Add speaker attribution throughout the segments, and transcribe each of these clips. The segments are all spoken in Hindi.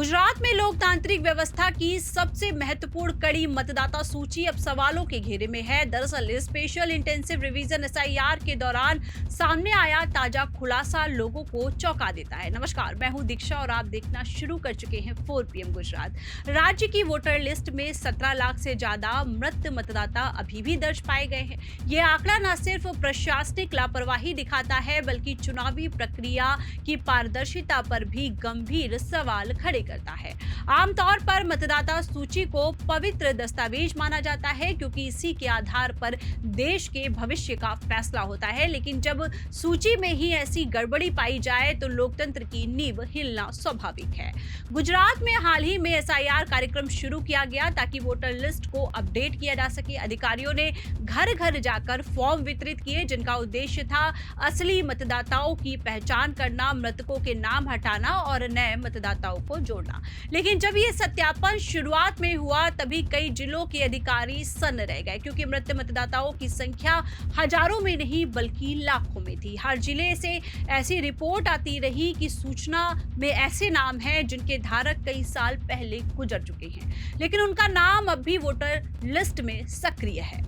Speaker 1: गुजरात में लोकतांत्रिक व्यवस्था की सबसे महत्वपूर्ण कड़ी मतदाता सूची अब सवालों के घेरे में है। दरअसल स्पेशल इंटेंसिव रिवीजन एसआईआर के दौरान सामने आया ताजा खुलासा लोगों को चौंका देता है। नमस्कार, मैं हूं दीक्षा और आप देखना शुरू कर चुके हैं 4 पीएम गुजरात। राज्य की वोटर लिस्ट में 17 लाख से ज्यादा मृत मतदाता अभी भी दर्ज पाए गए हैं। ये आंकड़ा न सिर्फ प्रशासनिक लापरवाही दिखाता है बल्कि चुनावी प्रक्रिया की पारदर्शिता पर भी गंभीर सवाल खड़े करता है। आमतौर पर मतदाता सूची को पवित्र दस्तावेज माना जाता है क्योंकि इसी के आधार पर देश के भविष्य का फैसला होता है, लेकिन जब सूची में ही ऐसी गड़बड़ी पाई जाए तो लोकतंत्र की नींव हिलना स्वाभाविक है। गुजरात में हाल ही में एसआईआर कार्यक्रम शुरू किया गया ताकि वोटर लिस्ट को अपडेट किया जा सके। अधिकारियों ने घर घर जाकर फॉर्म वितरित किए जिनका उद्देश्य था असली मतदाताओं की पहचान करना, मृतकों के नाम हटाना और नए मतदाताओं को जोड़ना। लेकिन जब ये सत्यापन शुरुआत में हुआ तभी कई जिलों के अधिकारी सन्न रह गए क्योंकि मृत मतदाताओं की संख्या हजारों में नहीं बल्कि लाखों में थी। हर जिले से ऐसी रिपोर्ट आती रही कि सूचना में ऐसे नाम हैं जिनके धारक कई साल पहले गुजर चुके हैं, लेकिन उनका नाम अब भी वोटर लिस्ट में सक्रिय है।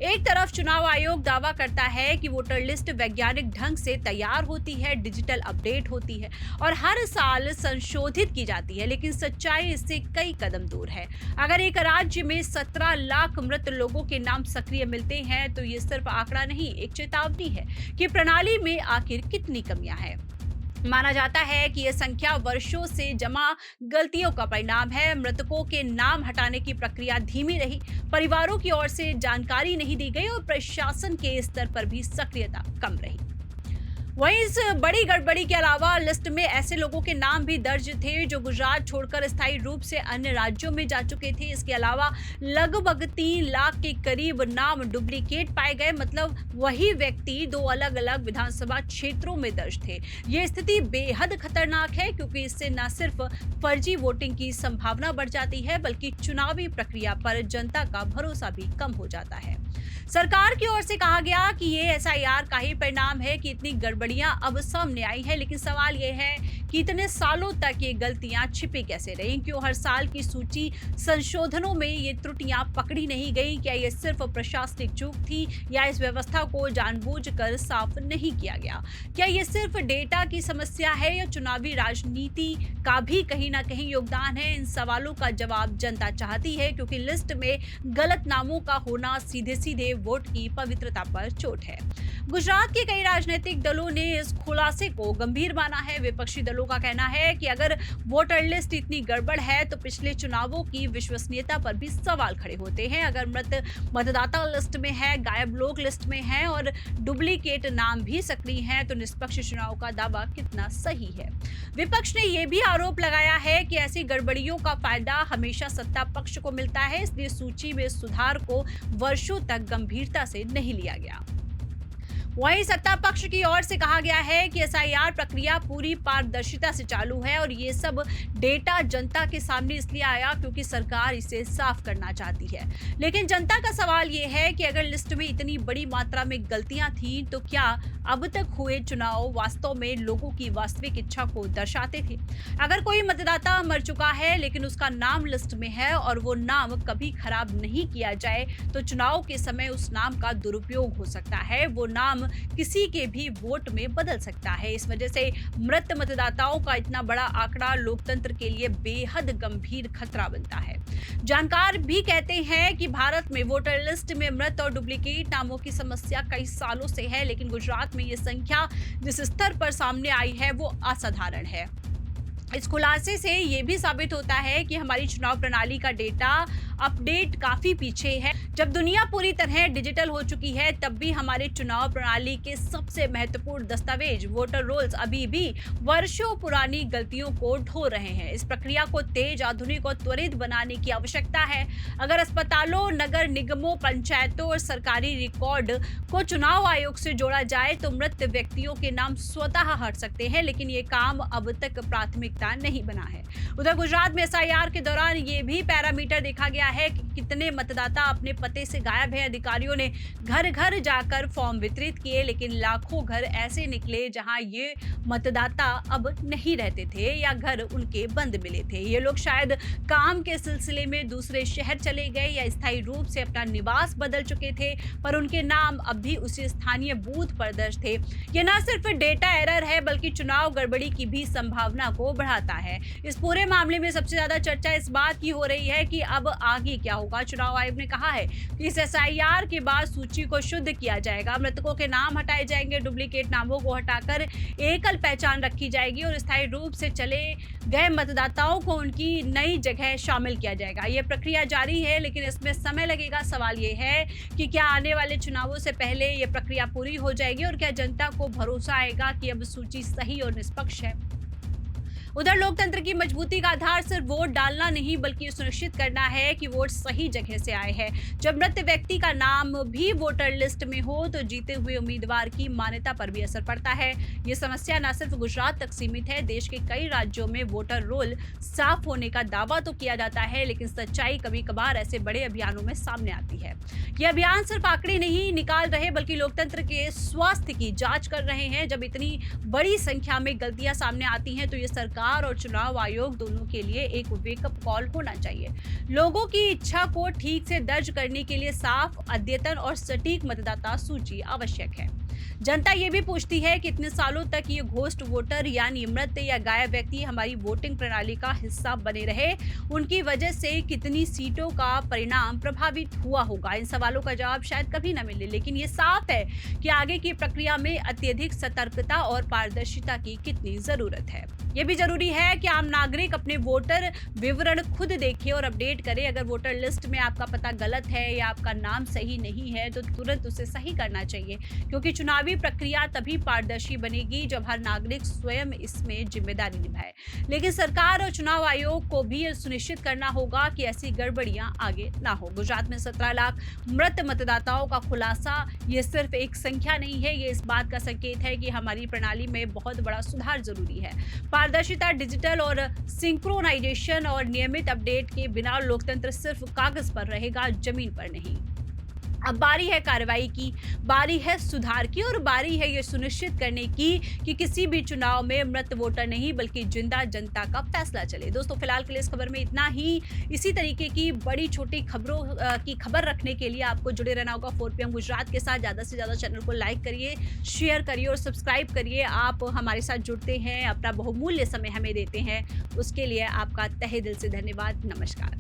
Speaker 1: एक तरफ चुनाव आयोग दावा करता है कि वोटर लिस्ट वैज्ञानिक ढंग से तैयार होती है, डिजिटल अपडेट होती है और हर साल संशोधित की जाती है, लेकिन सच्चाई इससे कई कदम दूर है। अगर एक राज्य में 17 लाख मृत लोगों के नाम सक्रिय मिलते हैं तो ये सिर्फ आंकड़ा नहीं, एक चेतावनी है कि प्रणाली में आखिर कितनी कमियां हैं। माना जाता है कि यह संख्या वर्षों से जमा गलतियों का परिणाम है। मृतकों के नाम हटाने की प्रक्रिया धीमी रही, परिवारों की ओर से जानकारी नहीं दी गई और प्रशासन के स्तर पर भी सक्रियता कम रही। वहीं इस बड़ी गड़बड़ी के अलावा लिस्ट में ऐसे लोगों के नाम भी दर्ज थे जो गुजरात छोड़कर स्थायी रूप से अन्य राज्यों में जा चुके थे। इसके अलावा लगभग 3 लाख के करीब नाम डुप्लीकेट पाए गए, मतलब वही व्यक्ति 2 अलग अलग विधानसभा क्षेत्रों में दर्ज थे। ये स्थिति बेहद खतरनाक है क्योंकि इससे न सिर्फ फर्जी वोटिंग की संभावना बढ़ जाती है बल्कि चुनावी प्रक्रिया पर जनता का भरोसा भी कम हो जाता है। सरकार की ओर से कहा गया कि ये एसआईआर का ही परिणाम है कि इतनी गड़बड़ियां अब सामने आई है, लेकिन सवाल ये है कि इतने सालों तक ये गलतियां छिपी कैसे रही? क्यों हर साल की सूची संशोधनों में ये त्रुटियां पकड़ी नहीं गई? क्या ये सिर्फ प्रशासनिक चूक थी या इस व्यवस्था को जानबूझकर साफ नहीं किया गया? क्या ये सिर्फ डेटा की समस्या है या चुनावी राजनीति का भी कहीं ना कहीं योगदान है? इन सवालों का जवाब जनता चाहती है क्योंकि लिस्ट में गलत नामों का होना सीधे सीधे वोट की पवित्रता पर चोट है। गुजरात के कई राजनीतिक दलों ने इस खुलासे को गंभीर माना है। विपक्षी दलों का कहना है कि अगर वोटर लिस्ट इतनी गड़बड़ है तो पिछले चुनावों की विश्वसनीयता पर भी सवाल खड़े होते हैं। अगर मृत मतदाता लिस्ट में है, गायब लोग लिस्ट में हैं और डुप्लीकेट नाम भी सक्रिय हैं तो निष्पक्ष चुनाव का दावा कितना सही है? विपक्ष ने यह भी आरोप लगाया है कि ऐसी गड़बड़ियों का फायदा हमेशा सत्ता पक्ष को मिलता है, इसलिए सूची में सुधार को वर्षों तक गंभीरता से नहीं लिया गया। वहीं सत्ता पक्ष की ओर से कहा गया है कि एसआईआर प्रक्रिया पूरी पारदर्शिता से चालू है और ये सब डेटा जनता के सामने इसलिए आया क्योंकि सरकार इसे साफ करना चाहती है। लेकिन जनता का सवाल ये है कि अगर लिस्ट में इतनी बड़ी मात्रा में गलतियां थीं तो क्या अब तक हुए चुनाव वास्तव में लोगों की वास्तविक इच्छा को दर्शाते थे? अगर कोई मतदाता मर चुका है लेकिन उसका नाम लिस्ट में है और वो नाम कभी खराब नहीं किया जाए तो चुनाव के समय उस नाम का दुरुपयोग हो सकता है। वो नाम किसी के भी वोट में बदल सकता है। इस वजह से मृत मतदाताओं का इतना बड़ा आंकड़ा लोकतंत्र के लिए बेहद गंभीर खतरा बनता है। जानकार भी कहते हैं कि भारत में वोटर लिस्ट में मृत और डुप्लीकेट नामों की समस्या कई सालों से है, लेकिन गुजरात में ये संख्या जिस स्तर पर सामने आई है वो असाधारण है। इस खुलासे से ये भी साबित होता है कि हमारी चुनाव प्रणाली का डेटा अपडेट काफी पीछे है। जब दुनिया पूरी तरह डिजिटल हो चुकी है तब भी हमारे चुनाव प्रणाली के सबसे महत्वपूर्ण दस्तावेज वोटर रोल्स अभी भी वर्षों पुरानी गलतियों को ढो रहे हैं। इस प्रक्रिया को तेज, आधुनिक और त्वरित बनाने की आवश्यकता है। अगर अस्पतालों, नगर निगमों, पंचायतों और सरकारी रिकॉर्ड को चुनाव आयोग से जोड़ा जाए तो मृत व्यक्तियों के नाम स्वतः हट सकते हैं, लेकिन ये काम अब तक प्राथमिकता नहीं बना है। उधर गुजरात में एसआईआर के दौरान ये भी पैरामीटर देखा गया है कि कितने मतदाता अपने पते से गायब हैं। अधिकारियों ने घर-घर जाकर फॉर्म वितरित किए, लेकिन लाखों घर ऐसे निकले जहां ये मतदाता अब नहीं रहते थे या घर उनके बंद मिले थे। ये लोग शायद काम के सिलसिले में दूसरे शहर चले गए या स्थायी रूप से अपना निवास बदल चुके थे, पर उनके नाम अब भी उसी स्थानीय बूथ पर दर्ज थे। ये न सिर्फ डेटा एरर है, बल्कि चुनाव गड़बड़ी की भी संभावना को बढ़ाता है। इस पूरे मामले में सबसे ज्यादा चर्चा इस बात की हो रही है कि अब आगे क्या होगा। चुनाव आयोग ने कहा है कि इस एसआईआर के बाद सूची को शुद्ध किया जाएगा, मृतकों के नाम हटाए जाएंगे, डुप्लीकेट नामों को हटाकर एकल पहचान रखी जाएगी और स्थायी रूप से चले गए मतदाताओं को उनकी नई जगह शामिल किया जाएगा। ये प्रक्रिया जारी है, लेकिन इसमें समय लगेगा। सवाल ये है कि क्या आने वाले चुनावों से पहले ये प्रक्रिया पूरी हो जाएगी और क्या जनता को भरोसा आएगा कि अब सूची सही और निष्पक्ष है। उधर लोकतंत्र की मजबूती का आधार सिर्फ वोट डालना नहीं, बल्कि ये सुनिश्चित करना है कि वोट सही जगह से आए हैं। जब मृत व्यक्ति का नाम भी वोटर लिस्ट में हो तो जीते हुए उम्मीदवार की मान्यता पर भी असर पड़ता है। ये समस्या न सिर्फ गुजरात तक सीमित है, देश के कई राज्यों में वोटर रोल साफ होने का दावा तो किया जाता है, लेकिन सच्चाई कभी कभार ऐसे बड़े अभियानों में सामने आती है। ये अभियान सिर्फ आंकड़े नहीं निकाल रहे, बल्कि लोकतंत्र के स्वास्थ्य की जांच कर रहे हैं। जब इतनी बड़ी संख्या में गलतियां सामने आती हैं तो ये सरकार और चुनाव आयोग दोनों के लिए एक वेकअप कॉल होना चाहिए। लोगों की इच्छा को ठीक से दर्ज करने के लिए साफ, अद्यतन और सटीक मतदाता सूची आवश्यक है। जनता ये भी पूछती है कि इतने सालों तक ये घोस्ट वोटर यानी मृत या गायब व्यक्ति हमारी वोटिंग प्रणाली का हिस्सा बने रहे, उनकी वजह से कितनी सीटों का परिणाम प्रभावित हुआ होगा। इन सवालों का जवाब शायद कभी न मिले, लेकिन ये साफ है कि आगे की प्रक्रिया में अत्यधिक सतर्कता और पारदर्शिता की कितनी जरूरत है। ये भी जरूरी है कि आम नागरिक अपने वोटर विवरण खुद देखे और अपडेट करे। अगर वोटर लिस्ट में आपका पता गलत है या आपका नाम सही नहीं है तो तुरंत उसे सही करना चाहिए, क्योंकि चुनावी प्रक्रिया तभी पारदर्शी बनेगी जब हर नागरिक स्वयं इसमें जिम्मेदारी निभाए। लेकिन सरकार और चुनाव आयोग को भी यह सुनिश्चित करना होगा कि ऐसी गड़बड़ियां आगे ना हो। गुजरात में 17 लाख मृत मतदाताओं का खुलासा ये सिर्फ एक संख्या नहीं है, ये इस बात का संकेत है कि हमारी प्रणाली में बहुत बड़ा सुधार जरूरी है। पारदर्शिता, डिजिटल और सिंक्रोनाइजेशन और नियमित अपडेट के बिना लोकतंत्र सिर्फ कागज पर रहेगा, जमीन पर नहीं। अब बारी है कार्रवाई की, बारी है सुधार की और बारी है ये सुनिश्चित करने की कि किसी भी चुनाव में मृत वोटर नहीं बल्कि जिंदा जनता का फैसला चले। दोस्तों, फिलहाल के लिए इस खबर में इतना ही। इसी तरीके की बड़ी छोटी खबरों की खबर रखने के लिए आपको जुड़े रहना होगा 4 PM गुजरात के साथ। ज़्यादा से ज़्यादा चैनल को लाइक करिए, शेयर करिए और सब्सक्राइब करिए। आप हमारे साथ जुड़ते हैं, अपना बहुमूल्य समय हमें देते हैं, उसके लिए आपका तहे दिल से धन्यवाद। नमस्कार।